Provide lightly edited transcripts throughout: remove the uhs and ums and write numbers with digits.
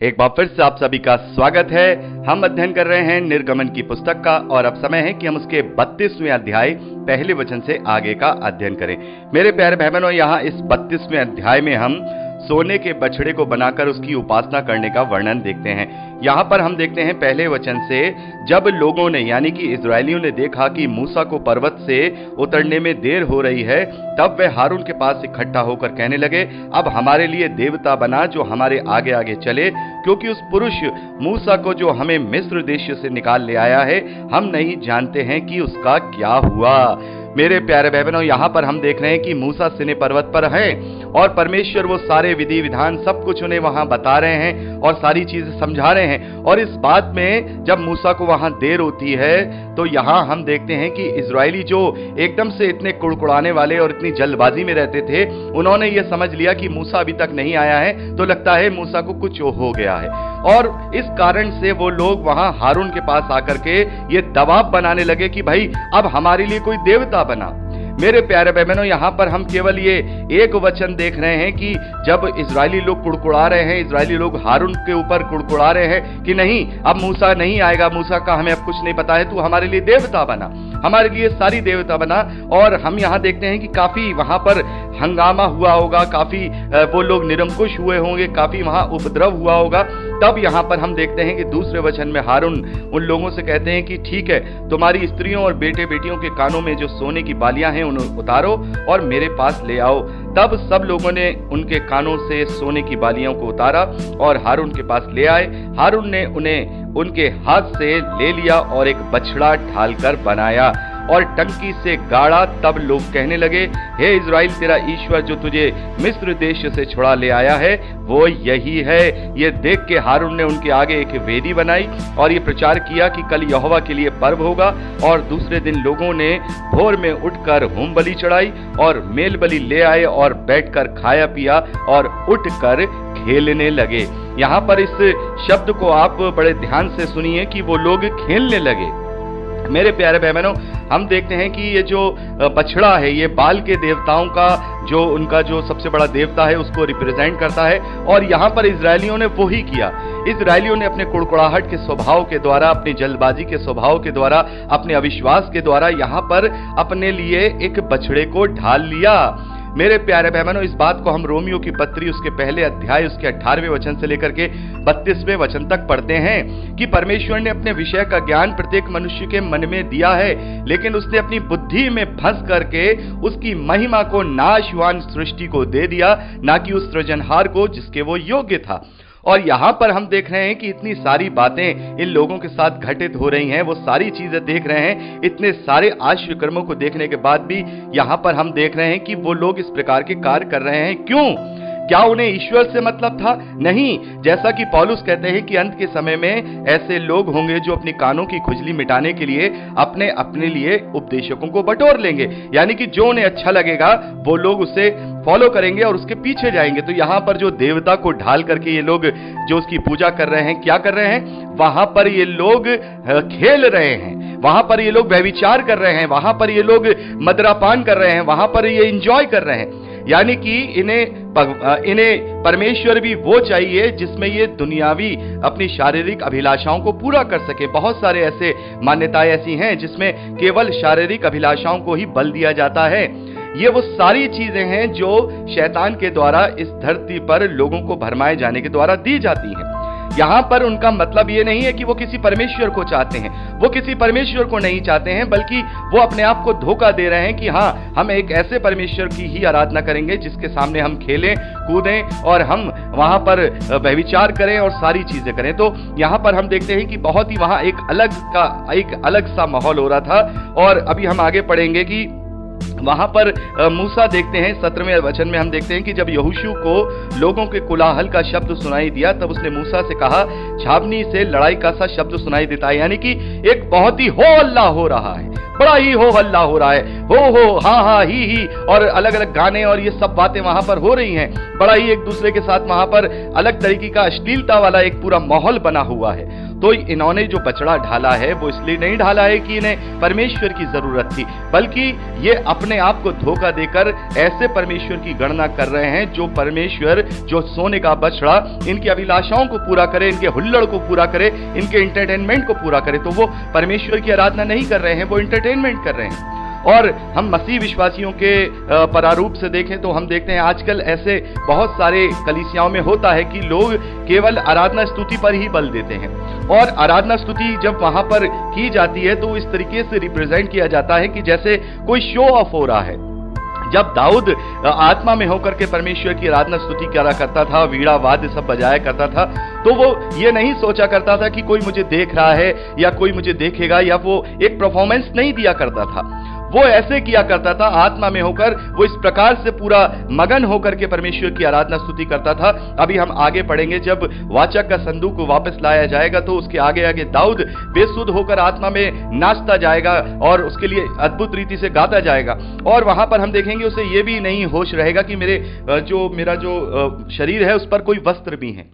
एक बार फिर से आप सभी का स्वागत है। हम अध्ययन कर रहे हैं निर्गमन की पुस्तक का और अब समय है कि हम उसके 32वें अध्याय पहले वचन से आगे का अध्ययन करें। मेरे प्यारे भाई बहनों, यहाँ इस 32वें अध्याय में हम सोने के बछड़े को बनाकर उसकी उपासना करने का वर्णन देखते हैं। यहाँ पर हम देखते हैं पहले वचन से, जब लोगों ने यानी कि इजरायलियों ने देखा कि मूसा को पर्वत से उतरने में देर हो रही है, तब वे हारून के पास इकट्ठा होकर कहने लगे, अब हमारे लिए देवता बना जो हमारे आगे आगे चले, क्योंकि उस पुरुष मूसा को जो हमें मिस्र देश से निकाल ले आया है, हम नहीं जानते हैं कि उसका क्या हुआ। मेरे प्यारे भाई बहनों, यहाँ पर हम देख रहे हैं कि मूसा सिने पर्वत पर है और परमेश्वर वो सारे विधि विधान सब कुछ उन्हें वहां बता रहे हैं और सारी चीजें समझा रहे हैं। और इस बात में जब मूसा को वहां देर होती है तो यहाँ हम देखते हैं कि इजरायली जो एकदम से इतने कुड़कुड़ाने वाले और इतनी जल्दबाजी में रहते थे, उन्होंने ये समझ लिया कि मूसा अभी तक नहीं आया है, तो लगता है मूसा को कुछ हो गया है। और इस कारण से वो लोग वहां हारून के पास आकर के ये दबाव बनाने लगे कि भाई अब हमारे लिए कोई देवता बना। मेरे प्यारे भाई बहनों, यहाँ पर हम केवल ये एक वचन देख रहे हैं कि जब इजरायली लोग कुड़कुड़ा रहे हैं, इजरायली लोग हारून के ऊपर कुड़कुड़ा रहे हैं कि नहीं अब मूसा नहीं आएगा, मूसा का हमें अब कुछ नहीं पता है, तू हमारे लिए देवता बना, हमारे लिए सारी देवता बना। और हम यहाँ देखते हैं कि काफी वहां पर हंगामा हुआ होगा, काफी वो लोग निरंकुश हुए होंगे, काफी वहां उपद्रव हुआ होगा। तब यहाँ पर हम देखते हैं कि दूसरे वचन में हारून उन लोगों से कहते हैं कि ठीक है, तुम्हारी स्त्रियों और बेटे बेटियों के कानों में जो सोने की बालियां हैं उन्हें उतारो और मेरे पास ले आओ। तब सब लोगों ने उनके कानों से सोने की बालियों को उतारा और हारून के पास ले आए। हारून ने उन्हें उनके हाथ से ले लिया और एक बछड़ा ढालकर बनाया और टंकी से गाड़ा। तब लोग कहने लगे, हे इज़राइल, तेरा ईश्वर जो तुझे मिस्र देश से छुड़ा ले आया है वो यही है। ये देख के हारून ने उनके आगे एक वेदी बनाई और ये प्रचार किया कि कल यहोवा के लिए पर्व होगा। और दूसरे दिन लोगों ने भोर में उठकर होम बलि चढ़ाई और मेल बलि ले आए और बैठकर खाया पिया और उठकर खेलने लगे। यहाँ पर इस शब्द को आप बड़े ध्यान से सुनिए कि वो लोग खेलने लगे। मेरे प्यारे भाई बहनों, हम देखते हैं कि ये जो बछड़ा है ये बाल के देवताओं का जो उनका जो सबसे बड़ा देवता है उसको रिप्रेजेंट करता है। और यहाँ पर इजरायलियों ने वो ही किया। इजरायलियों ने अपने कुड़कुड़ाहट के स्वभाव के द्वारा, अपनी जल्दबाजी के स्वभाव के द्वारा, अपने अविश्वास के द्वारा यहाँ पर अपने लिए एक बछड़े को ढाल लिया। मेरे प्यारे भाई बहनों, इस बात को हम रोमियो की पत्री उसके पहले अध्याय उसके 18वें वचन से लेकर के 32वें वचन तक पढ़ते हैं कि परमेश्वर ने अपने विषय का ज्ञान प्रत्येक मनुष्य के मन में दिया है, लेकिन उसने अपनी बुद्धि में फंस करके उसकी महिमा को नाशवान सृष्टि को दे दिया, ना कि उस सृजनहार को जिसके वो योग्य था। और यहाँ पर हम देख रहे हैं कि इतनी सारी बातें इन लोगों के साथ घटित हो रही हैं, वो सारी चीजें देख रहे हैं। इतने सारे आश्चर्य कर्मों को देखने के बाद भी यहाँ पर हम देख रहे हैं कि वो लोग इस प्रकार के कार्य कर रहे हैं। क्यों? क्या उन्हें ईश्वर से मतलब था? नहीं। जैसा कि पौलुस कहते हैं कि अंत के समय में ऐसे लोग होंगे जो अपनी कानों की खुजली मिटाने के लिए अपने लिए उपदेशकों को बटोर लेंगे, यानी कि जो उन्हें अच्छा लगेगा वो लोग उसे फॉलो करेंगे और उसके पीछे जाएंगे। तो यहाँ पर जो देवता को ढाल करके ये लोग जो उसकी पूजा कर रहे हैं, क्या कर रहे हैं? वहां पर ये लोग खेल रहे हैं, वहां पर ये लोग व्यभिचार कर रहे हैं, वहां पर ये लोग मदिरापान कर रहे हैं, वहां पर ये एंजॉय कर रहे हैं। यानी कि इन्हें परमेश्वर भी वो चाहिए जिसमें ये दुनियावी अपनी शारीरिक अभिलाषाओं को पूरा कर सके। बहुत सारे ऐसे मान्यताएं ऐसी हैं जिसमें केवल शारीरिक अभिलाषाओं को ही बल दिया जाता है। ये वो सारी चीजें हैं जो शैतान के द्वारा इस धरती पर लोगों को भरमाए जाने के द्वारा दी जाती हैं। यहाँ पर उनका मतलब ये नहीं है कि वो किसी परमेश्वर को चाहते हैं, वो किसी परमेश्वर को नहीं चाहते हैं, बल्कि वो अपने आप को धोखा दे रहे हैं कि हाँ, हम एक ऐसे परमेश्वर की ही आराधना करेंगे जिसके सामने हम खेलें कूदें और हम वहां पर व्यभिचार करें और सारी चीजें करें। तो यहाँ पर हम देखते हैं कि बहुत ही वहां एक अलग सा माहौल हो रहा था। और अभी हम आगे पढ़ेंगे कि वहां पर मूसा देखते हैं 17वें वचन में हम देखते हैं कि जब यहोशू को लोगों के कोलाहल का शब्द सुनाई दिया, तब उसने मूसा से कहा, छावनी से लड़ाई का सा शब्द सुनाई देता है। यानी कि एक बहुत ही हो हल्ला हो रहा है, बड़ा ही हो हल्ला हो रहा है, हो हाँ हाँ ही और अलग अलग गाने और ये सब बातें वहां पर हो रही हैं। बड़ा ही एक दूसरे के साथ वहां पर अलग तरीके का अश्लीलता वाला एक पूरा माहौल बना हुआ है। तो इन्होंने जो बछड़ा ढाला है वो इसलिए नहीं ढाला है कि इन्हें परमेश्वर की जरूरत थी, बल्कि ये अपने आप को धोखा देकर ऐसे परमेश्वर की गणना कर रहे हैं जो परमेश्वर, जो सोने का बछड़ा इनकी अभिलाषाओं को पूरा करे, इनके हुल्लड़ को पूरा करे, इनके एंटरटेनमेंट को पूरा करे। तो वो परमेश्वर की आराधना नहीं कर रहे हैं, वो एंटरटेनमेंट कर रहे हैं। और हम मसीह विश्वासियों के प्रारूप से देखें तो हम देखते हैं आजकल ऐसे बहुत सारे कलीसियाओं में होता है कि लोग केवल आराधना स्तुति पर ही बल देते हैं, और आराधना स्तुति जब वहां पर की जाती है तो इस तरीके से रिप्रेजेंट किया जाता है कि जैसे कोई शो ऑफ हो रहा है। जब दाऊद आत्मा में होकर के परमेश्वर की आराधना स्तुति करा करता था, वीणा वाद्य सब बजाया करता था, तो वो ये नहीं सोचा करता था कि कोई मुझे देख रहा है या कोई मुझे देखेगा, या वो एक परफॉर्मेंस नहीं दिया करता था। वो ऐसे किया करता था आत्मा में होकर, वो इस प्रकार से पूरा मगन होकर के परमेश्वर की आराधना स्तुति करता था। अभी हम आगे पढ़ेंगे, जब वाचा का संदूक को वापस लाया जाएगा तो उसके आगे आगे दाऊद बेसुध होकर आत्मा में नाचता जाएगा और उसके लिए अद्भुत रीति से गाता जाएगा। और वहां पर हम देखेंगे उसे ये भी नहीं होश रहेगा कि मेरा जो शरीर है उस पर कोई वस्त्र भी है।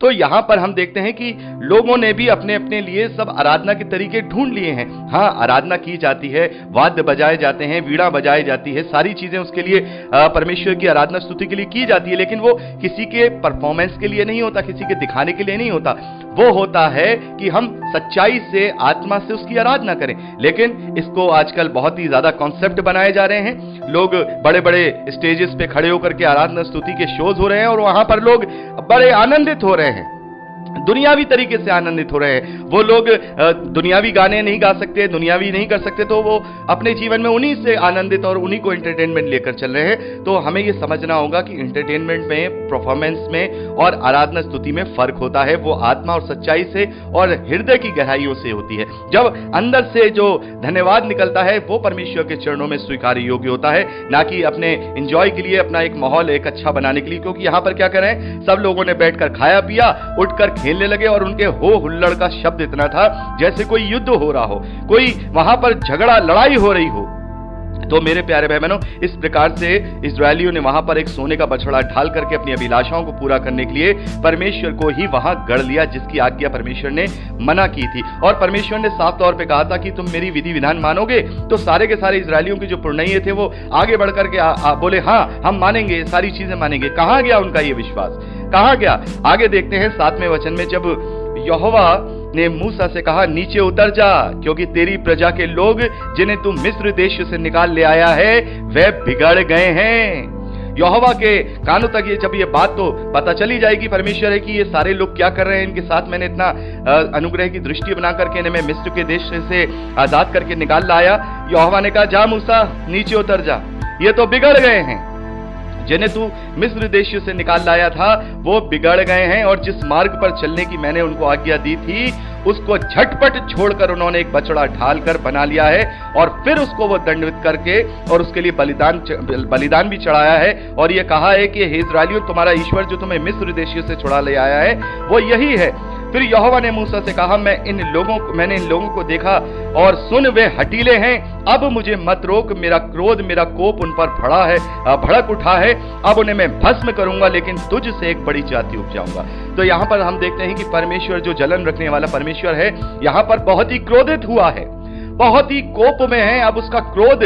तो यहां पर हम देखते हैं कि लोगों ने भी अपने अपने लिए सब आराधना के तरीके ढूंढ लिए हैं। हाँ, आराधना की जाती है, वाद्य बजाए जाते हैं, वीणा बजाई जाती है, सारी चीजें उसके लिए परमेश्वर की आराधना स्तुति के लिए की जाती है, लेकिन वो किसी के परफॉर्मेंस के लिए नहीं होता, किसी के दिखाने के लिए नहीं होता। वो होता है कि हम सच्चाई से, आत्मा से उसकी आराधना करें। लेकिन इसको आजकल बहुत ही ज्यादा कॉन्सेप्ट बनाए जा रहे हैं। लोग बड़े बड़े स्टेजेस पे खड़े होकर के आराधना स्तुति के शोज हो रहे हैं और वहां पर लोग बड़े आनंदित हो रहे हैं, दुनियावी तरीके से आनंदित हो रहे हैं। वो लोग दुनियावी गाने नहीं गा सकते, दुनियावी नहीं कर सकते, तो वो अपने जीवन में उन्हीं से आनंदित और उन्हीं को एंटरटेनमेंट लेकर चल रहे हैं। तो हमें ये समझना होगा कि एंटरटेनमेंट में, परफॉर्मेंस में और आराधना स्तुति में फर्क होता है। वो आत्मा और सच्चाई से और हृदय की गहराइयों से होती है। जब अंदर से जो धन्यवाद निकलता है वो परमेश्वर के चरणों में स्वीकार योग्य होता है, ना कि अपने एंजॉय के लिए, अपना एक माहौल एक अच्छा बनाने के लिए। क्योंकि यहां पर क्या करें, सब लोगों ने बैठकर खाया पिया, उठकर खेलने लगे और उनके हो हुल्लड़ का शब्द इतना था जैसे कोई युद्ध हो रहा हो, कोई वहां पर झगड़ा लड़ाई हो रही हो। तो मेरे प्यारे भाई बहनों, इस प्रकार से इजरायलियों ने वहां पर एक सोने का बछड़ा ढाल करके अपनी अभिलाषाओं को पूरा करने के लिए परमेश्वर को ही वहां गढ़ लिया, जिसकी आज्ञा परमेश्वर ने मना की थी। और परमेश्वर ने साफ तौर पे कहा था कि तुम मेरी विधि विधान मानोगे। तो सारे के सारे इजरायलियों के जो पुरनइये थे वो आगे बढ़ करके बोले हाँ हम मानेंगे, सारी चीजें मानेंगे। कहां गया उनका ये विश्वास, कहां गया? आगे देखते हैं 7वें वचन में, जब यहोवा ने मूसा से कहा नीचे उतर जा, क्योंकि तेरी प्रजा के लोग जिन्हें तू मिस्र देश से निकाल ले आया है वे बिगड़ गए हैं। यहोवा के कानों तक जब ये बात तो पता चली जाएगी परमेश्वर है कि ये सारे लोग क्या कर रहे हैं, इनके साथ मैंने इतना अनुग्रह की दृष्टि बना करके इन्हें मैं मिस्र के देश से आजाद करके निकाल लाया। यहोवा ने कहा जा मूसा नीचे उतर जा, ये तो बिगड़ गए हैं, जिन्हें तू मिस्र देश से निकाल लाया था वो बिगड़ गए हैं, और जिस मार्ग पर चलने की मैंने उनको आज्ञा दी थी उसको झटपट छोड़कर उन्होंने एक बछड़ा ढालकर बना लिया है, और फिर उसको वो दंडवत करके और उसके लिए बलिदान भी चढ़ाया है। और ये कहा है कि हे इस्राएलियों, तुम्हारा ईश्वर जो तुम्हें मिस्र देश से छुड़ा ले आया है वो यही है। फिर यहोवा ने मूसा से कहा मैंने इन लोगों को देखा और सुन वे हठीले हैं, अब मुझे मत रोक, मेरा क्रोध, मेरा कोप उन पर भड़क उठा है, अब उन्हें मैं भस्म करूंगा, लेकिन तुझ से एक बड़ी जाति उपजाऊंगा। तो यहाँ पर हम देखते हैं कि परमेश्वर जो जलन रखने वाला परमेश्वर है, यहाँ पर बहुत ही क्रोधित हुआ है, बहुत ही कोप में है। अब उसका क्रोध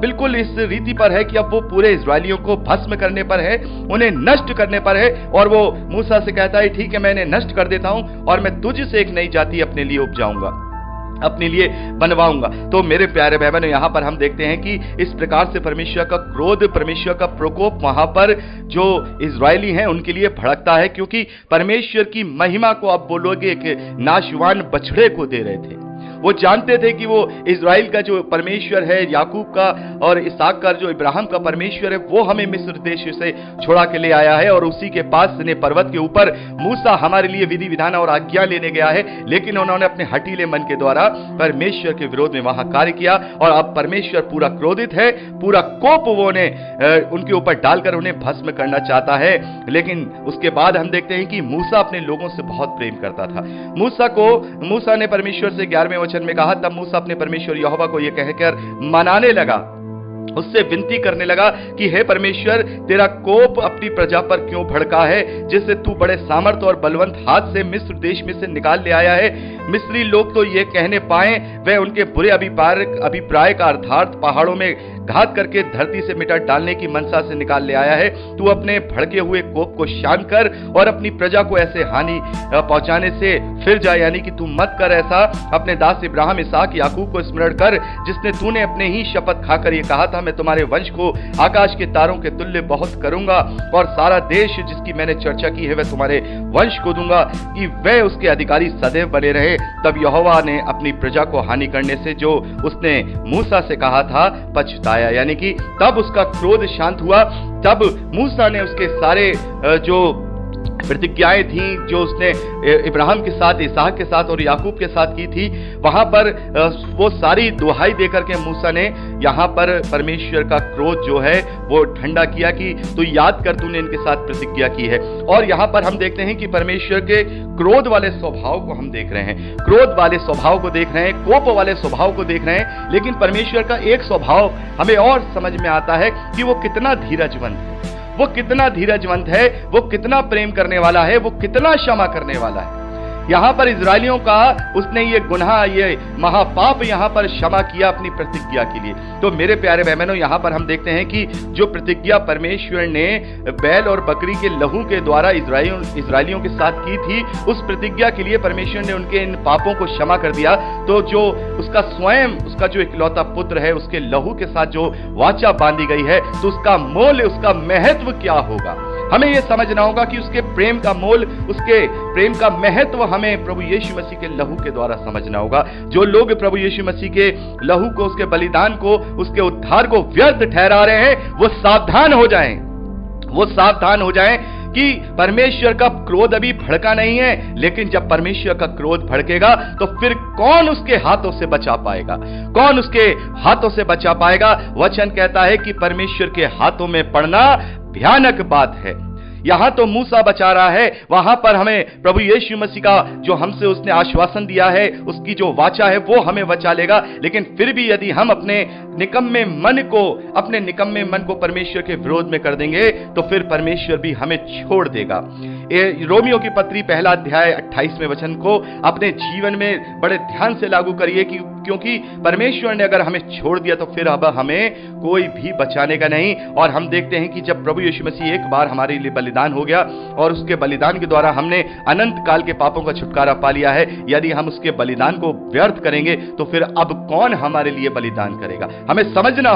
बिल्कुल इस रीति पर है कि अब वो पूरे इजरायलियों को भस्म करने पर है, उन्हें नष्ट करने पर है। और वो मूसा से कहता है ठीक है मैं इन्हें नष्ट कर देता हूं और मैं तुझ से एक नई जाति अपने लिए उपजाऊंगा, अपने लिए बनवाऊंगा। तो मेरे प्यारे भाई बहनों, यहां पर हम देखते हैं कि इस प्रकार से परमेश्वर का क्रोध, परमेश्वर का प्रकोप वहां पर जो इजरायली हैं उनके लिए भड़कता है, क्योंकि परमेश्वर की महिमा को अब वो लोग एक नाशवान बछड़े को दे रहे थे। वो जानते थे कि वो इजराइल का जो परमेश्वर है, याकूब का और इसहाक का जो इब्राहिम का परमेश्वर है, वो हमें मिस्र देश से छुड़ा के ले आया है, और उसी के पास ने पर्वत के ऊपर मूसा हमारे लिए विधि विधान और आज्ञा लेने गया है। लेकिन उन्होंने अपने हठीले मन के द्वारा परमेश्वर के विरोध में वहां कार्य किया, और अब परमेश्वर पूरा क्रोधित है, पूरा कोप वो उनके ऊपर डालकर उन्हें भस्म करना चाहता है। लेकिन उसके बाद हम देखते हैं कि मूसा अपने लोगों से बहुत प्रेम करता था। मूसा ने परमेश्वर से 11वें वचन में कहा, तब मूसा अपने परमेश्वर यहोवा को यह कहकर मनाने लगा, उससे विनती करने लगा कि हे परमेश्वर, तेरा कोप अपनी प्रजा पर क्यों भड़का है, जिससे तू बड़े सामर्थ और बलवंत हाथ से मिस्र देश में से निकाल ले आया है। मिस्री लोग तो ये कहने पाए वह उनके बुरे अभिप्राय का अर्थात पहाड़ों में घात करके धरती से मिटा डालने की मनसा से निकाल ले आया है। तू अपने भड़के हुए कोप को शांत कर और अपनी प्रजा को ऐसे हानि पहुंचाने से फिर जा, यानी कि तू मत कर ऐसा। अपने दास इब्राहिम, इसहाक, याकूब को स्मरण कर, जिसने तूने अपने ही शपथ खाकर ये कहा था, मैं तुम्हारे वंश को आकाश के तारों के तुल्य बहुत करूंगा और सारा देश जिसकी मैंने चर्चा की है वह तुम्हारे वंश को दूंगा कि वह उसके अधिकारी सदैव बने रहे। तब यहोवा ने अपनी प्रजा को हानि करने से जो उसने मूसा से कहा था पछताया, यानी कि तब उसका क्रोध शांत हुआ। तब मूसा ने उसके सारे जो प्रतिज्ञाएं थी जो उसने इब्राहिम के साथ, इसहाक के साथ और याकूब के साथ की थी, वहां पर वो सारी दुहाई देकर के मूसा ने यहां पर परमेश्वर का क्रोध जो है वो ठंडा किया कि तू याद कर, तूने इनके साथ प्रतिज्ञा की है। और यहां पर हम देखते हैं कि परमेश्वर के क्रोध वाले स्वभाव को हम देख रहे हैं, क्रोध वाले स्वभाव को देख रहे हैं, कोप वाले स्वभाव को देख रहे हैं। लेकिन परमेश्वर का एक स्वभाव हमें और समझ में आता है कि वो कितना धीरजवंत है, वो कितना धीरजवंत है, वो कितना प्रेम करने वाला है, वो कितना क्षमा करने वाला है। यहां पर इजरायलियों का उसने ये गुनाह, ये महापाप यहां पर क्षमा किया अपनी प्रतिज्ञा के लिए। तो मेरे प्यारे बहनों, यहां पर हम देखते हैं कि जो प्रतिज्ञा परमेश्वर ने बैल और बकरी के लहू के द्वारा इजरायलियों के साथ की थी, उस प्रतिज्ञा के लिए परमेश्वर ने उनके इन पापों को क्षमा कर दिया। तो जो उसका स्वयं, उसका जो इकलौता पुत्र है, उसके लहू के साथ जो वाचा बांधी गई है, तो उसका मोल, उसका महत्व क्या होगा, हमें यह समझना होगा कि उसके प्रेम का मोल, उसके प्रेम का महत्व हमें प्रभु यीशु मसीह के लहू के द्वारा समझना होगा। जो लोग प्रभु यीशु मसीह के लहू को, उसके बलिदान को, उसके उद्धार को व्यर्थ ठहरा रहे हैं, वो सावधान हो जाएं, वो सावधान हो जाएं कि परमेश्वर का क्रोध अभी भड़का नहीं है। लेकिन जब परमेश्वर का क्रोध भड़केगा तो फिर कौन उसके हाथों से बचा पाएगा, कौन उसके हाथों से बचा पाएगा। वचन कहता है कि परमेश्वर के हाथों में पड़ना भयानक बात है। यहां तो मूसा बचा रहा है, वहां पर हमें प्रभु यीशु मसीह का जो हमसे उसने आश्वासन दिया है, उसकी जो वाचा है वो हमें बचा लेगा। लेकिन फिर भी यदि हम अपने निकम्मे मन को परमेश्वर के विरोध में कर देंगे तो फिर परमेश्वर भी हमें छोड़ देगा। रोमियो की पत्री पहला अध्याय 28वें वचन को अपने जीवन में बड़े ध्यान से लागू करिए क्योंकि परमेश्वर ने अगर हमें छोड़ दिया तो फिर अब हमें कोई भी बचाने का नहीं। और हम देखते हैं कि जब प्रभु यीशु मसीह एक बार हमारे लिए बलिदान हो गया और उसके बलिदान के द्वारा हमने अनंत काल के पापों का छुटकारा पा लिया है, यदि हम उसके बलिदान को व्यर्थ करेंगे तो फिर अब कौन हमारे लिए बलिदान करेगा। हमें समझना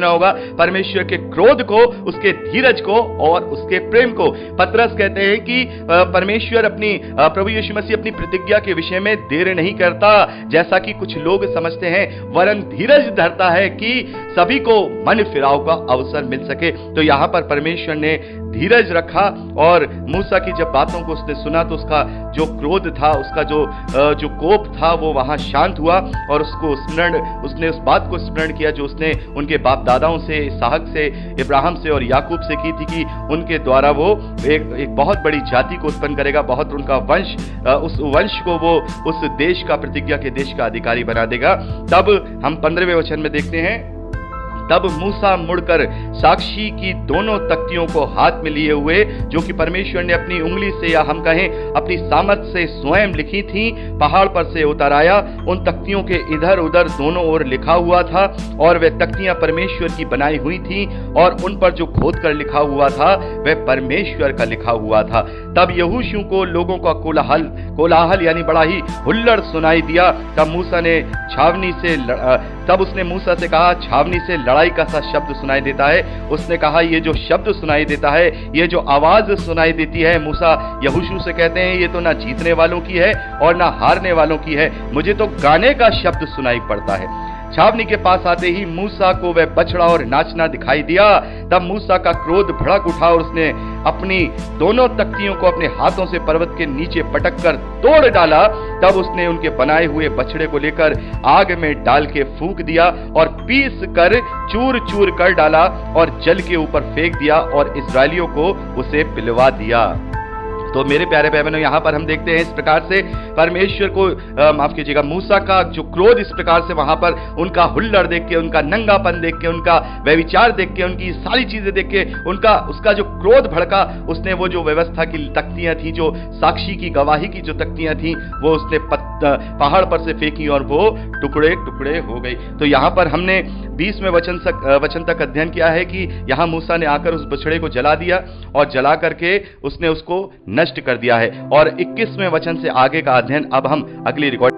होगा परमेश्वर के क्रोध को, उसके धीरज को और उसके प्रेम को। पतरस कहते हैं कि परमेश्वर अपनी प्रभु यीशु मसीह अपनी प्रतिज्ञा के विषय में देर नहीं करता जैसा कि कुछ लोग समझते हैं, वरन धीरज धरता है कि सभी को मन फिराव का अवसर मिल सके। तो यहां पर परमेश्वर ने धीरज रखा और मूसा की जब बातों को उसने सुना तो उसका जो क्रोध था, उसका जो कोप था वो वहां शांत हुआ और उसने उस बात को स्मरण किया जो उसने उनके बाप दादाओं से, इसहाक से, इब्राहिम से और याकूब से की थी कि उनके द्वारा वो एक बहुत बड़ी जाति को उत्पन्न करेगा, बहुत उनका वंश, उस वंश को वो उस देश का, प्रतिज्ञा के देश का अधिकारी बना देगा। तब हम 15वें वचन में देखते हैं, तब मूसा मुड़कर साक्षी की दोनों तख्तियों को हाथ में लिए हुए, जो कि परमेश्वर ने अपनी उंगली से या हम कहें अपनी सामर्थ से स्वयं लिखी थी, पहाड़ पर से उतर आया। उन तख्तियों के इधर उधर दोनों ओर लिखा हुआ था और वे तख्तियां परमेश्वर की बनाई हुई थी और उन पर जो खोद कर लिखा हुआ था वह परमेश्वर का लिखा हुआ था। तब यहोशू को लोगों का कोलाहल यानी बड़ा ही हुल्लड़ सुनाई दिया। तब उसने मूसा से कहा, छावनी से लड़ाई का सा शब्द सुनाई देता है। उसने कहा, ये जो शब्द सुनाई देता है, ये जो आवाज सुनाई देती है, मूसा यहोशू से कहते हैं, ये तो ना जीतने वालों की है और ना हारने वालों की है, मुझे तो गाने का शब्द सुनाई पड़ता है। छावनी के पास आते ही मूसा को वह बछड़ा और नाचना दिखाई दिया। तब मूसा का क्रोध भड़क उठा और उसने अपनी दोनों तख्तियों को अपने हाथों से पर्वत के नीचे पटक कर तोड़ डाला। तब उसने उनके बनाए हुए बछड़े को लेकर आग में डाल के फूंक दिया और पीस कर चूर चूर कर डाला और जल के ऊपर फेंक दिया और इस्राएलियों को उसे पिलवा दिया। तो मेरे प्यारे भाई बहनों, यहाँ पर हम देखते हैं इस प्रकार से परमेश्वर को माफ कीजिएगा, मूसा का जो क्रोध इस प्रकार से वहां पर उनका हुल्लड़ देख के, उनका नंगापन देख के, उनका व्यभिचार देख के, उनकी सारी चीजें देख के उसका जो क्रोध भड़का, उसने वो जो व्यवस्था की तख्तियां थी, जो साक्षी की गवाही की जो तख्तियां थी, वो उसने पहाड़ पर से फेंकी और वो टुकड़े टुकड़े हो गई। तो यहाँ पर हमने 20वें वचन तक अध्ययन किया है कि यहाँ मूसा ने आकर उस बछड़े को जला दिया और जला करके उसने उसको नष्ट कर दिया है। और 21वें वचन से आगे का अध्ययन अब हम अगली रिकॉर्डिंग